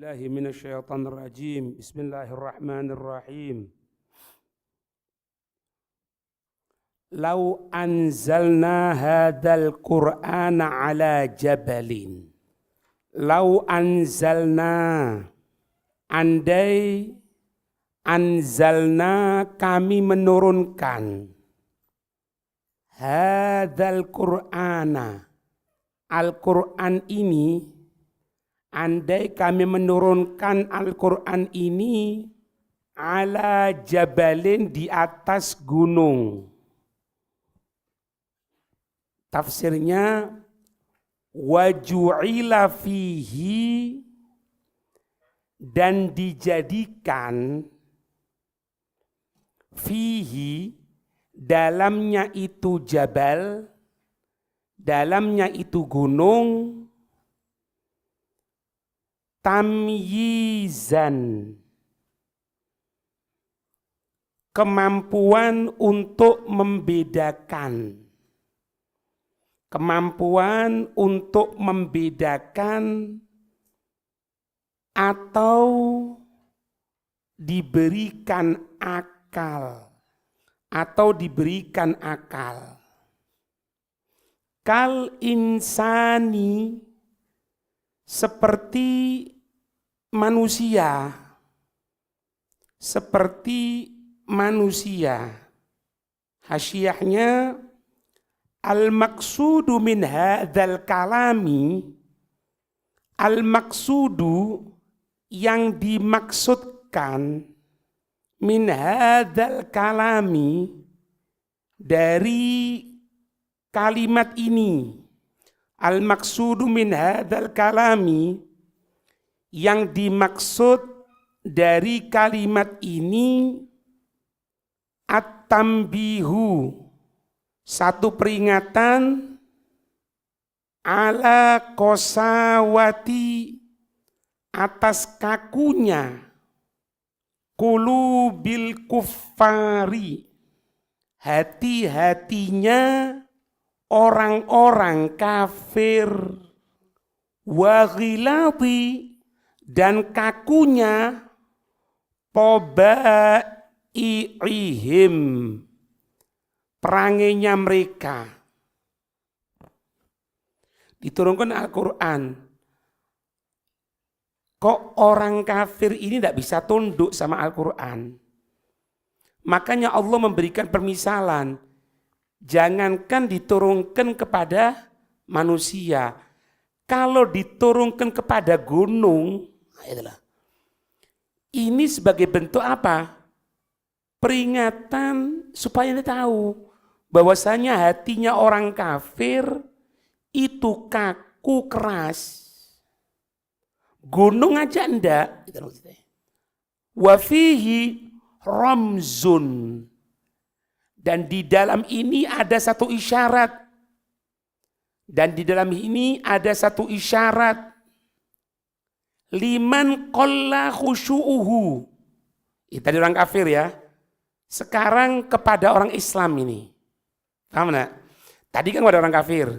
billahi minasyaitonir rajim. Bismillahirrahmanirrahim. Lau anzalna hadzal Qur'ana ala jabalin. Lau anzalna, andai anzalna kami menurunkan hadzal Qur'ana, Al-Qur'an ini, andai kami menurunkan Al-Qur'an ini ala jabalin, di atas gunung. Tafsirnya waju'ila fihi, dan dijadikan fihi, dalamnya itu jabal, dalamnya itu gunung, tamyizan, kemampuan untuk membedakan, kemampuan untuk membedakan atau diberikan akal, atau diberikan akal. Kal insani, seperti manusia, seperti manusia. Hasyiyahnya al-maqsudu min hadzal kalami, al-maqsudu, yang dimaksudkan, min hadzal kalami, dari kalimat ini. Al-maqsudu min hadzal kalami, yang dimaksud dari kalimat ini, at-tambihu, satu peringatan, ala qasawati, atas kakunya, qulubil kuffari, hati-hatinya orang-orang kafir, wa ghilati, dan kakunya, tabai'ihim, perangainya mereka. Diturunkan Al-Quran. Kok orang kafir ini tidak bisa tunduk sama Al-Quran? Makanya Allah memberikan permisalan. Jangankan diturunkan kepada manusia, kalau diturunkan kepada gunung, ini sebagai bentuk apa? Peringatan supaya dia tahu bahwasanya hatinya orang kafir itu kaku, keras. Gunung aja enggak. Wa fihi ramzun, dan di dalam ini ada satu isyarat. Dan di dalam ini ada satu isyarat. Liman qalla khusyu'uhu. Itu tadi orang kafir ya. Sekarang kepada orang Islam ini. Paham enggak? Tadi kan ada orang kafir.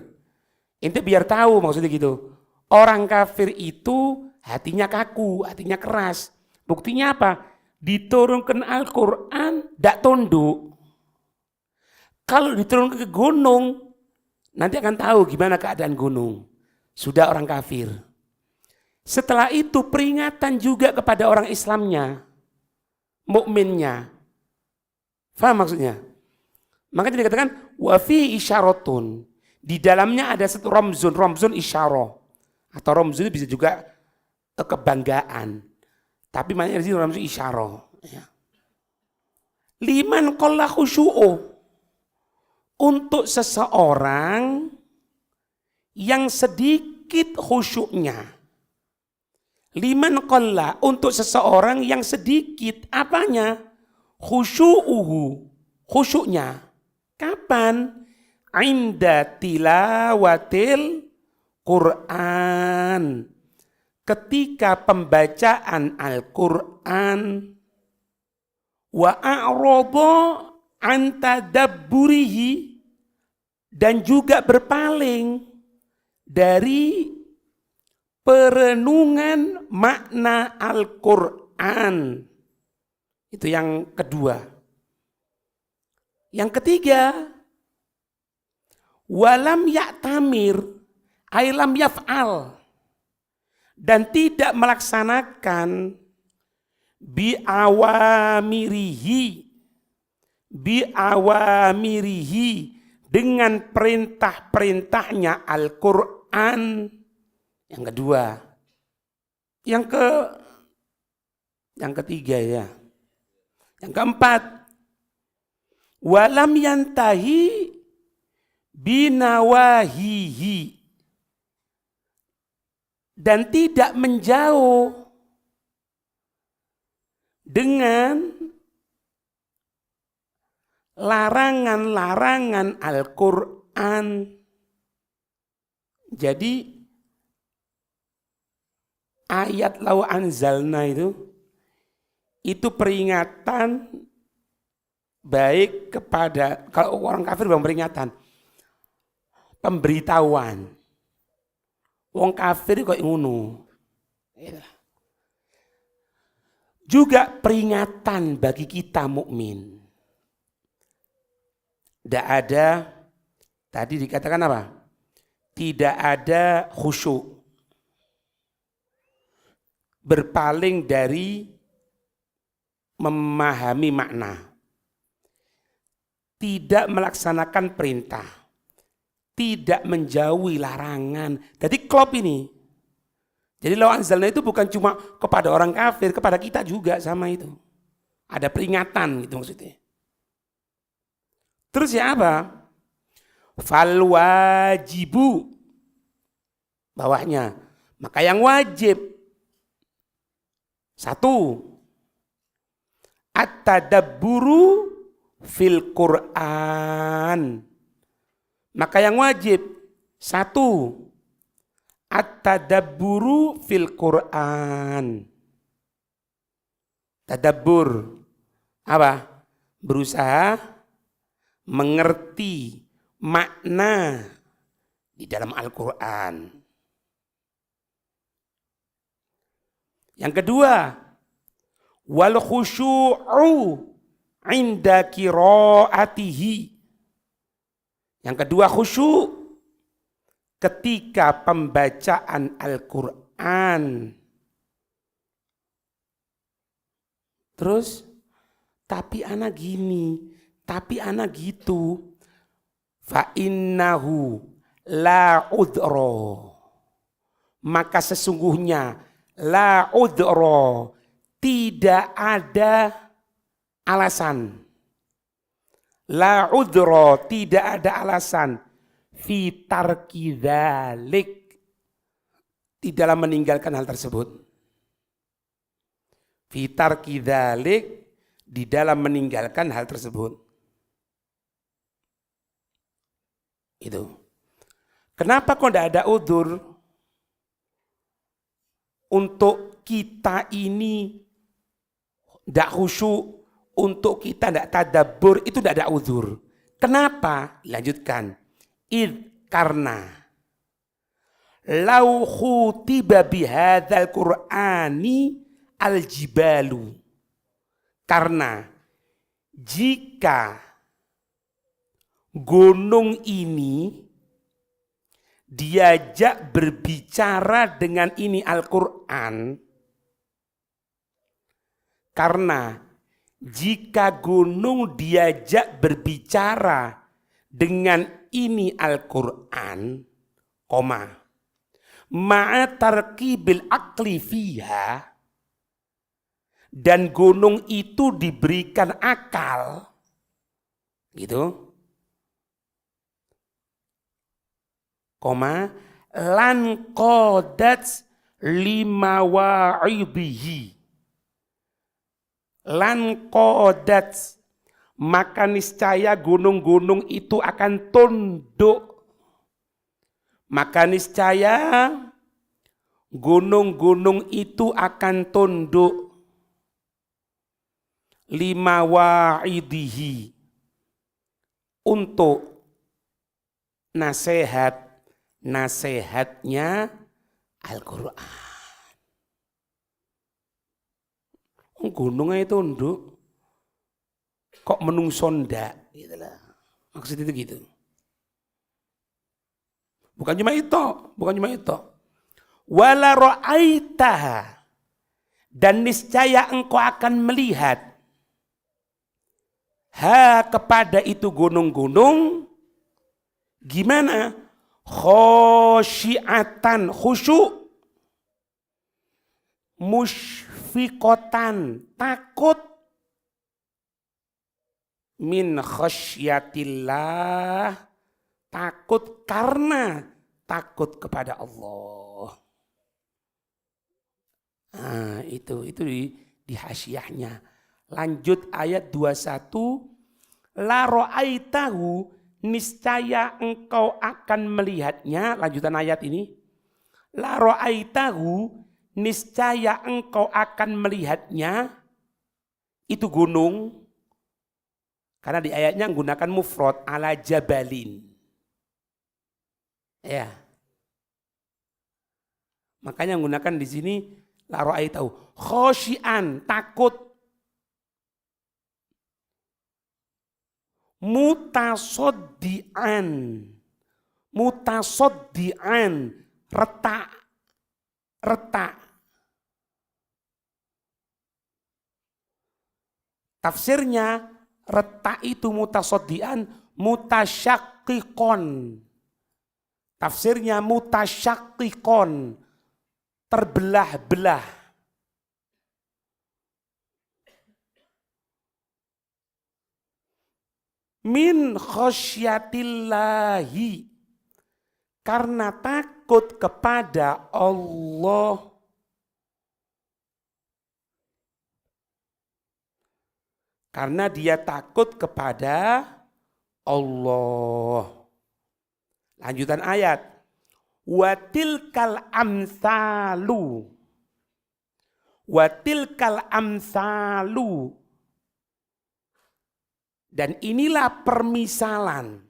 Itu biar tahu maksudnya gitu. Orang kafir itu hatinya kaku, hatinya keras. Buktinya apa? Diturunkan Al-Quran, tidak tunduk. Kalau diturunkan ke gunung, nanti akan tahu gimana keadaan gunung. Sudah orang kafir. Setelah itu peringatan juga kepada orang Islamnya, mukminnya. Faham maksudnya? Makanya dikatakan wa fi isyaratun. Di dalamnya ada satu ramzun, ramzun isyarah. Atau ramzun bisa juga kebanggaan. Tapi maknanya di sini ramzun isyarah. Ya. Liman qalla khusyu'uh. Untuk seseorang yang sedikit khusyuknya. Liman qalla, untuk seseorang yang sedikit apanya? Khusyu'uhu, khusyuknya. Kapan? Inda tilawatil Quran, ketika pembacaan Al-Quran. Wa a'rada an tadabburihi, dan juga berpaling dari perenungan makna Al-Quran. Itu yang kedua. Yang ketiga, walam ya'tamir ay lam yaf'al, dan tidak melaksanakan biawamirihi dengan perintah-perintahnya Al-Quran. Yang kedua. Yang ketiga ya. Yang keempat, walam yantahi binawahihi, dan tidak menjauh dengan larangan-larangan Al-Quran. Jadi ayat lau anzalna itu peringatan baik kepada, kalau orang kafir bang peringatan, pemberitahuan. Wong kafir kok ngono. Juga peringatan bagi kita mukmin. Tidak ada, tadi dikatakan apa? Tidak ada khusyuk. Berpaling dari memahami makna. Tidak melaksanakan perintah. Tidak menjauhi larangan. Jadi klop ini. Jadi law anzalna itu bukan cuma kepada orang kafir, kepada kita juga sama itu. Ada peringatan gitu maksudnya. Terus ya apa? Fal wajibu. Bawahnya. Maka yang wajib. Satu. At-tadabburu fil Qur'an. Maka yang wajib. Satu. At-tadabburu fil Qur'an. Tadabbur. Apa? Berusaha mengerti makna di dalam Al-Quran. Yang kedua, wal khusyu'u inda qiraatihi. Yang kedua, khusyuk ketika pembacaan Al-Quran. Terus, tapi anak gini, tapi anak gitu. Fa innahu la udro. Maka sesungguhnya la udro, tidak ada alasan. La udro, tidak ada alasan. Fi tarki dzalik, di dalam meninggalkan hal tersebut. Fi tarki dzalik, di dalam meninggalkan hal tersebut. Itu. Kenapa kok tidak ada udzur? Untuk kita ini tidak khusyuk, untuk kita tidak tadabbur, itu tidak ada udzur. Kenapa? Lanjutkan. Karena lau khutiba bihadzal Qur'ani al-jibalu. Karena jika gunung ini diajak berbicara dengan ini Al-Quran, karena jika gunung diajak berbicara dengan ini Al-Quran, ma'a tarkibil aqli fiha, dan gunung itu diberikan akal, gitu, lan qadat lima wa'ibihi, lan qadat, maka niscaya gunung-gunung itu akan tunduk, maka niscaya gunung-gunung itu akan tunduk lima wa'idihi, untuk nasihatnya Al-Quran. Gunungnya itu tunduk, kok menungso ndak, gitu lah. Maksud itu gitu. Bukan cuma itu. Wala ra'aitaha, dan niscaya engkau akan melihat kepada itu gunung-gunung gimana? Khosyiatan, khusyuk, musyfiqatan, takut, min khasyatillah, takut karena takut kepada Allah. Nah, itu di hasyiahnya. Lanjut ayat 21, la ra'aitahu, niscaya engkau akan melihatnya. Lanjutan ayat ini, la ra'aitahu, niscaya engkau akan melihatnya, itu gunung. Karena di ayatnya menggunakan mufrad, ala jabalin. Ya. Makanya menggunakan di sini la ra'aitahu, khosyian, takut, mutasoddian, retak. Tafsirnya retak itu mutasoddian, mutasyakikon. Tafsirnya mutasyakikon, terbelah-belah. Min khasyatillahi, karena takut kepada Allah. Karena dia takut kepada Allah. Lanjutan ayat. Watilkal amsalu. Dan inilah permisalan.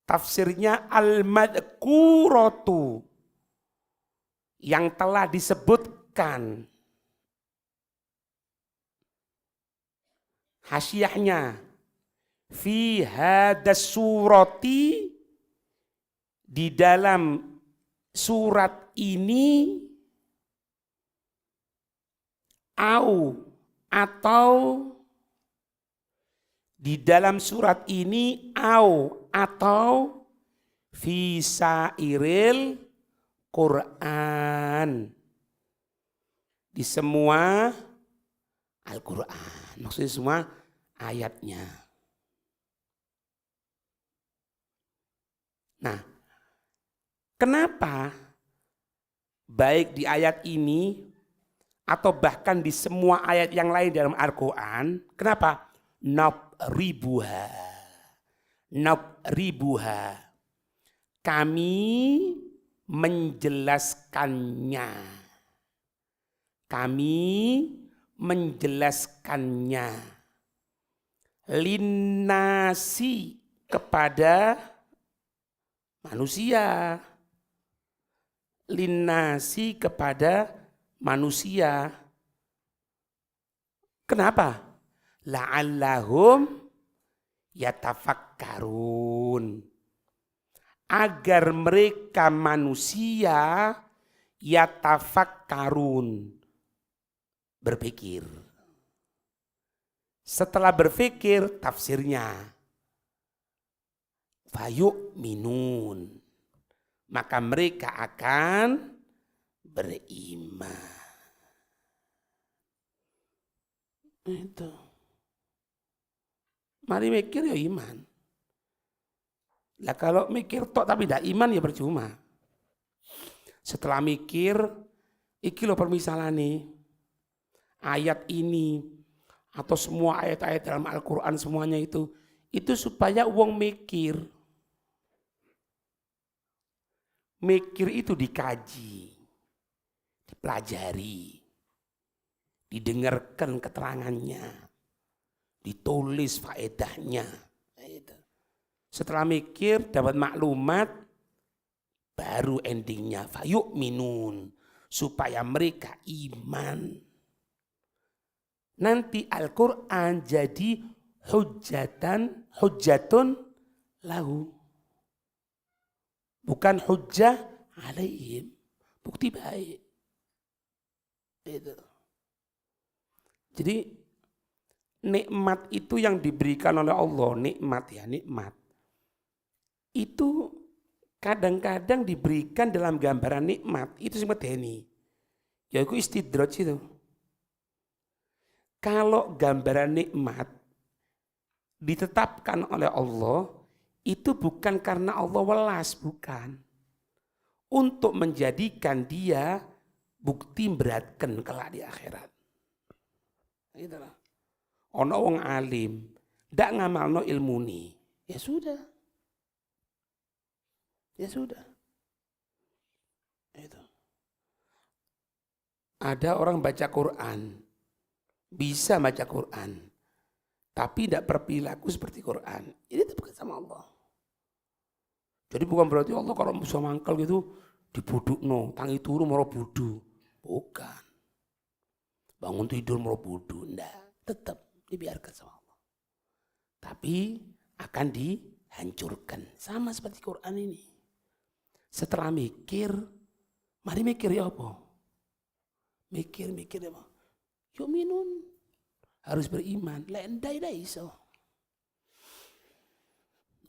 Tafsirnya al-madkuratu, yang telah disebutkan. Hasyiahnya, fi hadas surati, di dalam surat ini, atau di dalam surat ini, atau fi sairil Quran, di semua Al-Quran, maksudnya semua ayatnya. Nah, kenapa baik di ayat ini atau bahkan di semua ayat yang lain dalam Al-Quran, kenapa? Nabribuha, kami menjelaskannya, linnasi, kepada manusia, Kenapa? La'allahum yatafakkarun, agar mereka manusia yatafakkarun, berpikir. Setelah berpikir, tafsirnya fayu'minun, maka mereka akan beriman. Itu. Mari mikir ya iman. Lah kalau mikir tok tapi tidak iman ya percuma. Setelah mikir, iki lo permisalan nih, ayat ini atau semua ayat-ayat dalam Al-Quran semuanya itu supaya uang mikir. Mikir itu dikaji, dipelajari, didengarkan keterangannya, ditulis faedahnya. Setelah mikir dapat maklumat, Baru endingnya fayu'minun, supaya mereka iman. Nanti Al-Quran jadi hujjatun lahu. Bukan hujjah alaihim. Bukti baik. Itu. Jadi nikmat itu yang diberikan oleh Allah, nikmat ya, nikmat. Itu kadang-kadang diberikan dalam gambaran nikmat, itu seperti ini. Ya itu istidraj itu. Kalau gambaran nikmat ditetapkan oleh Allah, itu bukan karena Allah welas, bukan. Untuk menjadikan dia bukti beratkan kelak di akhirat. Itulah. Ono wong alim, ndak ngamalno ilmuni, ya sudah. Ya sudah. Itu. Ada orang baca Quran, bisa baca Quran, tapi tidak berperilaku seperti Quran. Ini bukan sama Allah. Jadi bukan berarti Allah kalau bisa mangkal gitu dibudukno, tangi turu moro budu. Bukan. Bangun tidur moro budu, enggak. Tetap dibiarkan sama Allah. Tapi akan dihancurkan. Sama seperti Quran ini. Setelah mikir, mari mikir ya apa? Mikir apa? Yuk minun. Harus beriman. Lendai dah iso.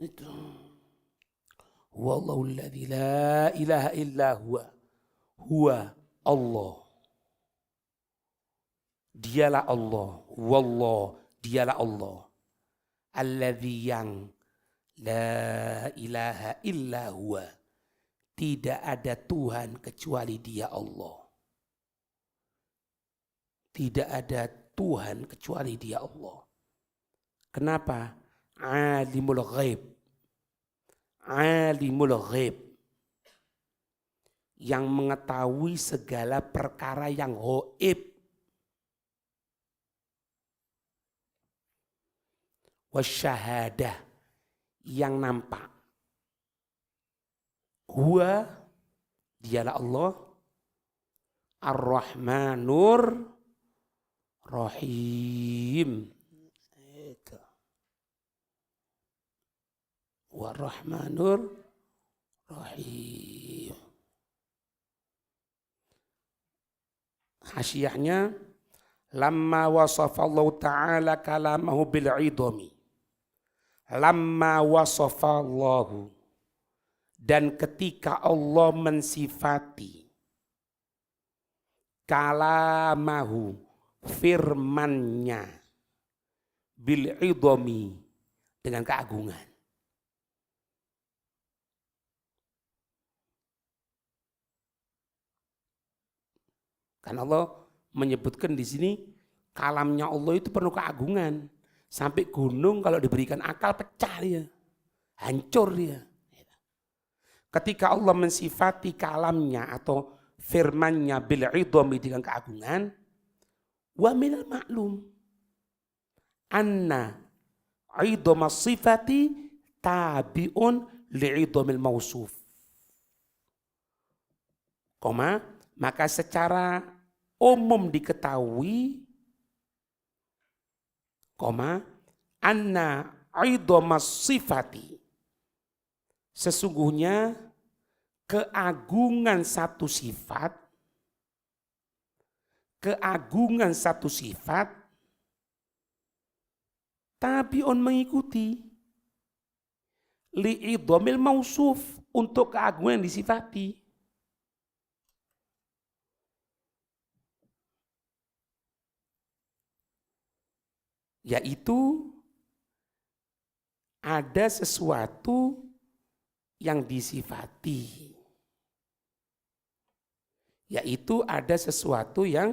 Itu. Wallahu alladzi la ilaha illa huwa. Huwa Allah. Dialah Allah. Wallah. Dialah Allah. Alladzi yang la ilaha illa huwa. Tidak ada Tuhan kecuali Dia Allah. Tidak ada Tuhan kecuali Dia Allah. Kenapa? Alimul ghaib. Alimul ghaib. Yang mengetahui segala perkara yang ghaib. Wasyahadah. Yang nampak. Huwa, dialah Allah, Ar-Rahmanur Rahim. Itu. Ar-Rahmanur Rahim. Hasyiahnya, lamma wasafallahu ta'ala kalamahu bil'idhami. Lamma wasafallahu. Dan ketika Allah mensifati kalamahu, firmannya, bil'idhami, dengan keagungan. Kan Allah menyebutkan di sini kalamnya Allah itu penuh keagungan. Sampai gunung kalau diberikan akal pecah dia. Hancur dia. Ketika Allah mensifati kalamnya atau firmannya bil'idhami dengan keagungan, wa minal ma'lum anna idhama sifati tabi'un li'idhamil mausuf. Maka secara umum diketahui, anna idhama sifati, sesungguhnya keagungan satu sifat tabi'un mengikuti li'idhamil mausuf, untuk keagungan yang disifati. Yaitu ada sesuatu yang disifati. Yaitu ada sesuatu yang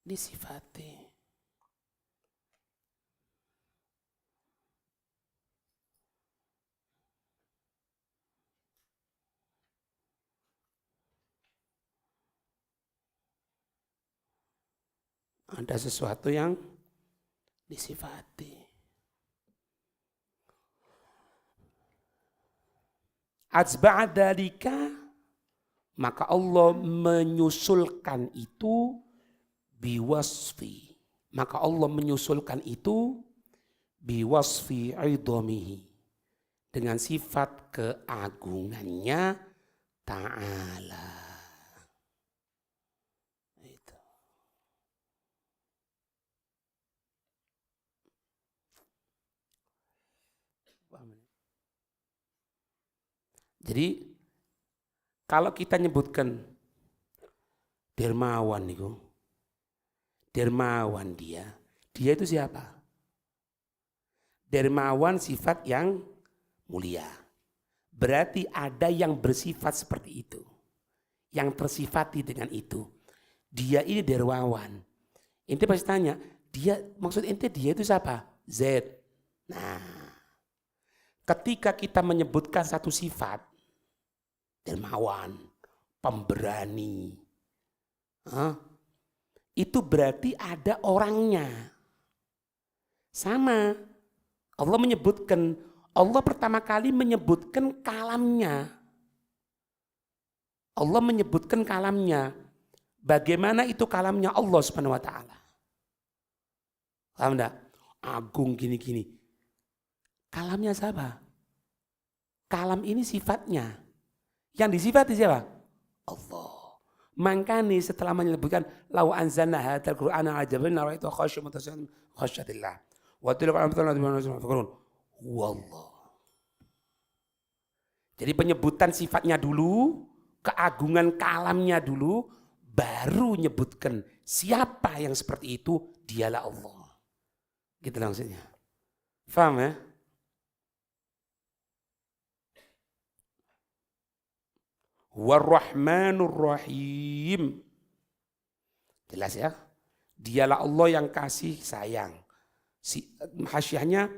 disifati. Ada sesuatu yang disifati. Atsba'a dzalika, maka Allah menyusulkan itu biwasfi. Maka Allah menyusulkan itu biwasfi idhamihi, dengan sifat keagungannya ta'ala. Itu. Jadi kalau kita nyebutkan dermawan itu, dermawan dia itu siapa? Dermawan sifat yang mulia. Berarti ada yang bersifat seperti itu, yang tersifati dengan itu. Dia ini dermawan. Ente pasti tanya, dia maksud ente dia itu siapa? Z. Nah, ketika kita menyebutkan satu sifat, dermawan, pemberani, itu berarti ada orangnya. Sama, Allah menyebutkan, Allah pertama kali menyebutkan kalamnya. Allah menyebutkan kalamnya. Bagaimana itu kalamnya Allah Subhanahu wa taala? Paham enggak? Agung gini-gini. Kalamnya siapa? Kalam ini sifatnya. Yang disifati siapa? Allah. Makanya setelah menyebutkan lau anzalna hadzal qur'ana ala jabalin la ra'aytahu khashi'an mutasaddian khasyatillah. Wa tilka amsaluna bima yafkurun. Wallah. Jadi penyebutan sifatnya dulu, keagungan kalamnya dulu, baru nyebutkan siapa yang seperti itu, dialah Allah. Gitu maksudnya. Faham ya? War-Rahmanur Rahim. Jelas ya? Dialah Allah yang kasih sayang. Hasyahnya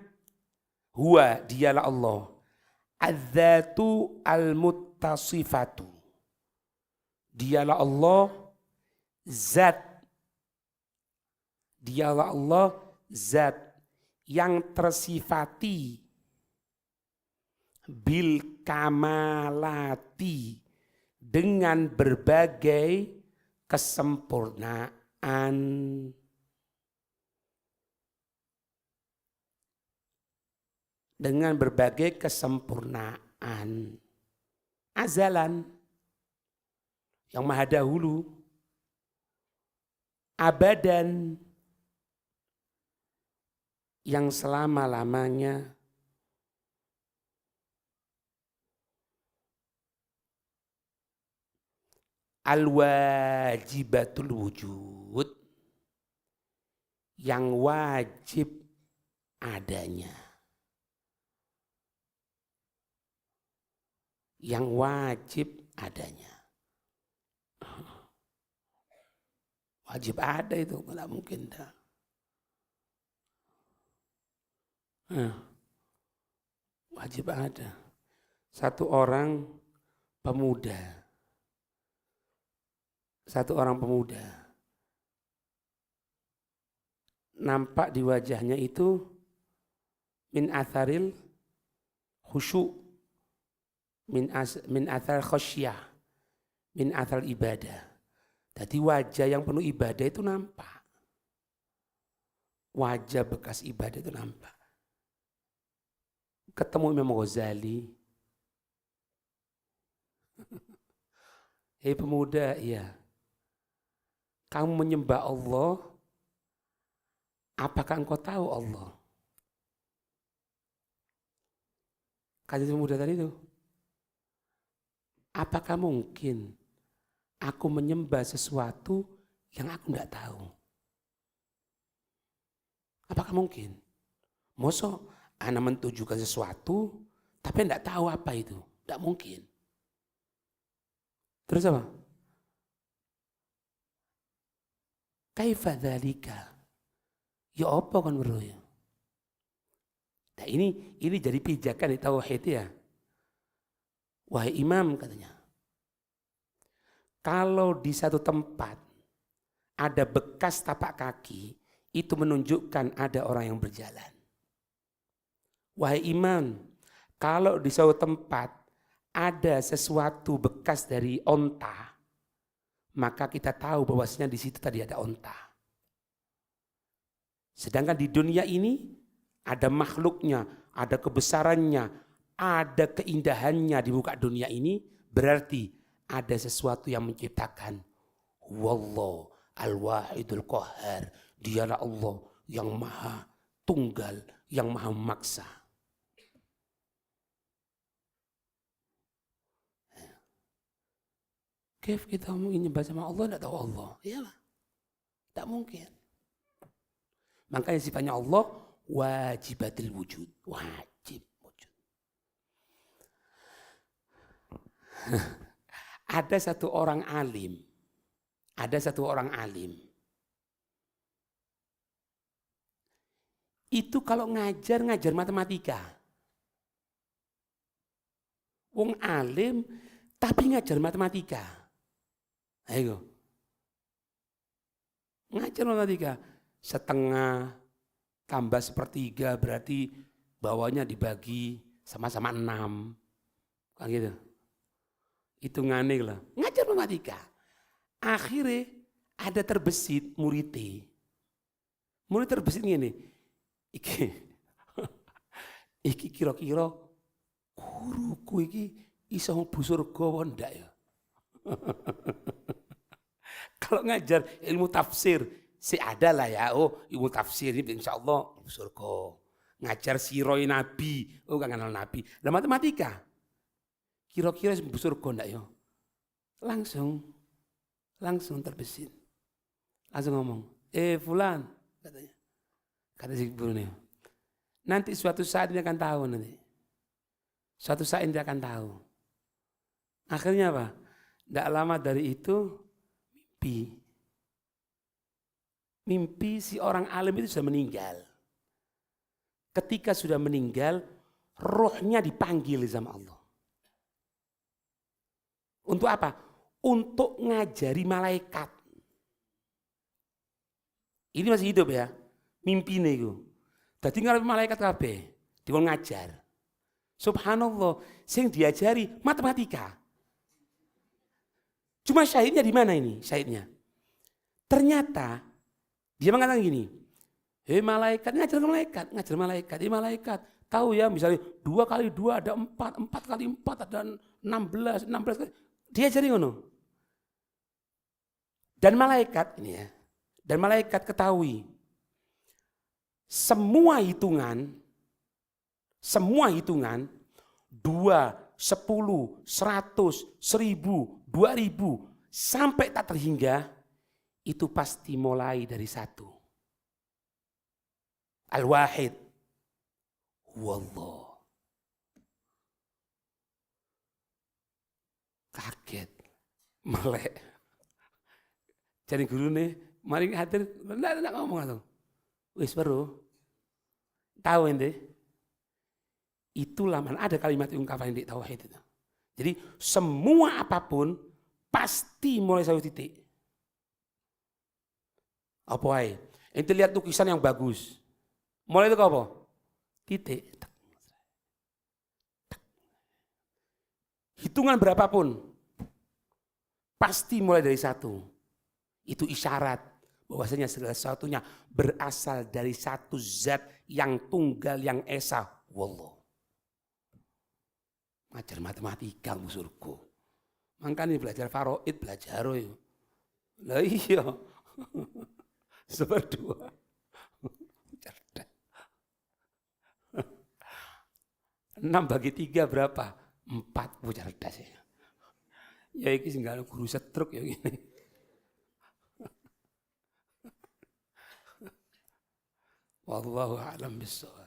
huwa, dialah Allah. Az-Zatu al-Muttasifatu. Dialah Allah zat. Dialah Allah zat yang tersifati bil kamalati, dengan berbagai kesempurnaan. Dengan berbagai kesempurnaan. Azalan, yang maha dahulu. Abadan, yang selama-lamanya. Al-wajibatul wujud, yang wajib adanya. Yang wajib adanya. Wajib ada itu, nggak mungkin dah. Wajib ada. Satu orang pemuda nampak di wajahnya itu min atharil khusyu, min athar khasyah, min athar ibadah. Jadi wajah yang penuh ibadah itu nampak. Wajah bekas ibadah itu nampak. Ketemu Imam Ghazali. Hei pemuda, iya. Kamu menyembah Allah, apakah engkau tahu Allah? Kata pemuda tadi itu, apakah mungkin aku menyembah sesuatu yang aku enggak tahu? Apakah mungkin? Masa ana mentujukan sesuatu tapi enggak tahu apa itu? Enggak mungkin. Terus apa? Kaifa dzalika? Ya apa kan bro ya? Nah ini jadi pijakan di tauhid ya. Wahai imam katanya. Kalau di satu tempat ada bekas tapak kaki, itu menunjukkan ada orang yang berjalan. Wahai imam, kalau di suatu tempat ada sesuatu bekas dari onta, maka kita tahu bahwasanya di situ tadi ada onta. Sedangkan di dunia ini ada makhluknya, ada kebesarannya, ada keindahannya di muka dunia ini, berarti ada sesuatu yang menciptakan. Wallahu al-wahidul qahhar. Dialah Allah yang maha tunggal, yang maha memaksa. Kif kita mau nyembah sama Allah, tidak tahu Allah. Iyalah, tidak mungkin. Makanya sifatnya Allah wajibatul wujud, wajib wujud. Ada satu orang alim, itu kalau ngajar matematika. Wong alim tapi ngajar matematika. Ayo. Ngajar matematika. Setengah tambah sepertiga berarti bawahnya dibagi sama-sama 6. Kan gitu. Hitungannya lah. Ngajar matematika. Akhirnya ada terbesit muridnya. Murid terbesit gini. Iki kira-kira guruku iki iso mlebu surga apa ndak ya? Kalau ngajar ilmu tafsir, ada lah ya. Oh, ilmu tafsir ini insya Allah surga. Ngajar siroi Nabi, oh gak kenal Nabi. Nah matematika, kira-kira surga enggak ya? Langsung terbesit. Langsung ngomong, fulan, katanya. Kata si guru nih, nanti suatu saat dia akan tahu nanti. Suatu saat dia akan tahu. Akhirnya apa? Tidak lama dari itu, mimpi si orang alim itu sudah meninggal. Ketika sudah meninggal, rohnya dipanggil sama Allah. Untuk apa? Untuk ngajari malaikat. Ini masih hidup ya, mimpi nih itu. Tadi ngarep malaikat kabeh, dia ngajar. Subhanallah, sing diajari matematika. Cuma syahidnya di mana ini? Syahidnya. Ternyata dia mengatakan gini, malaikat, ngajar malaikat. Malaikat tahu ya, misalnya 2 kali 2 ada 4, 4 kali 4 ada 16 kali. Dia jadi ngono. Dan malaikat ini ya, dan malaikat ketahui semua hitungan 2, 10, 100, 1000, 2000 sampai tak terhingga itu pasti mulai dari 1. Al-Wahid. Wallah. Kaget. Melek. Jadi guru nih, mari hadir, enggak ngomong atau. Wis baru. Tahu ente? Itulah mana ada kalimat ungkapan di tauhid itu. Jadi semua apapun pasti mulai satu titik. Apa aja? Ente lihat lukisan yang bagus. Mulai itu apa? Titik. Hitungan berapapun pasti mulai dari 1. Itu isyarat bahwasanya segala sesuatunya berasal dari satu zat yang tunggal, yang esa. Wallah. Ngajar matematika musurku. Makanya belajar faraid, belajar yo. Lah iya. 1/2. Cerdas. 6 bagi 3 berapa? 4. Cerdas ya. Ya iki sing gak guru setruk ya gini. Wallahu a'lam bishawab.